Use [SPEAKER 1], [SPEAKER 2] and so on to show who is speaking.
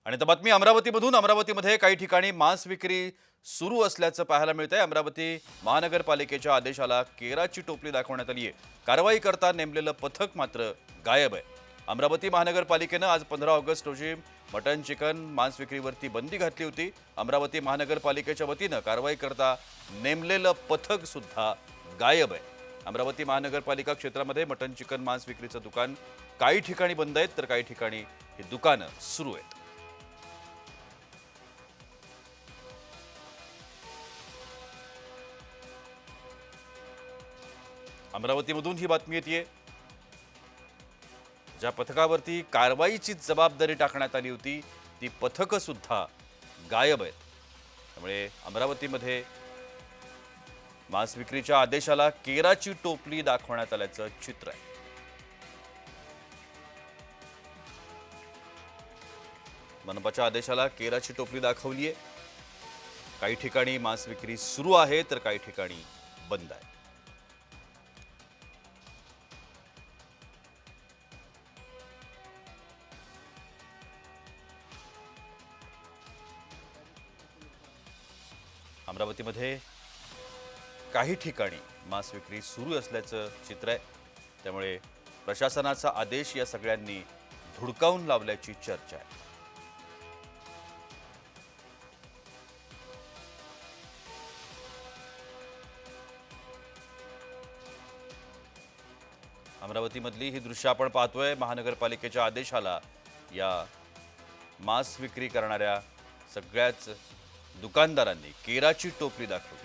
[SPEAKER 1] आणि आता बातमी अमरावतीमधून अमरावतीमध्ये काही ठिकाणी मांस विक्री सुरू असल्याचं पाहायला मिळतंय। अमरावती महानगरपालिकेच्या आदेशाला केराची टोपली दाखवण्यात आली आहे। कारवाई करता नेमलेलं पथक मात्र गायब आहे। अमरावती महानगरपालिकेनं आज 15 ऑगस्ट रोजी मटन चिकन मांस विक्रीवरती बंदी घातली होती। अमरावती महानगरपालिकेच्या वतीनं कारवाई करता नेमलेलं पथक सुद्धा गायब आहे। अमरावती महानगरपालिका क्षेत्रामध्ये मटन चिकन मांस विक्रीचं दुकान काही ठिकाणी बंद आहेत, तर काही ठिकाणी ही दुकानं सुरू आहेत। अमरावतीमधून ही बातमी येते। ज्या पथकावरती कारवाईची जबाबदारी टाकण्यात आली होती ती पथकं सुद्धा गायब आहेत। त्यामुळे अमरावतीमध्ये मांस विक्रीच्या आदेशाला केराची टोपली दाखवण्यात आल्याचं चित्र आहे। मनपाच्या आदेशाला केराची टोपली दाखवली आहे। काही ठिकाणी मांस विक्री सुरू आहे, तर काही ठिकाणी बंद आहे। अमरावतीमध्ये काही ठिकाणी मांस विक्री सुरू असल्याचं चित्र आहे। त्यामुळे प्रशासनाचा आदेश या सगळ्यांनी धुडकावून लावल्याची चर्चा आहे। अमरावतीमधली ही दृश्य आपण पाहतोय। महानगरपालिकेच्या आदेशाला या मांस विक्री करणाऱ्या सगळ्याच दुकानदारांनी केराची टोपली दाखवली।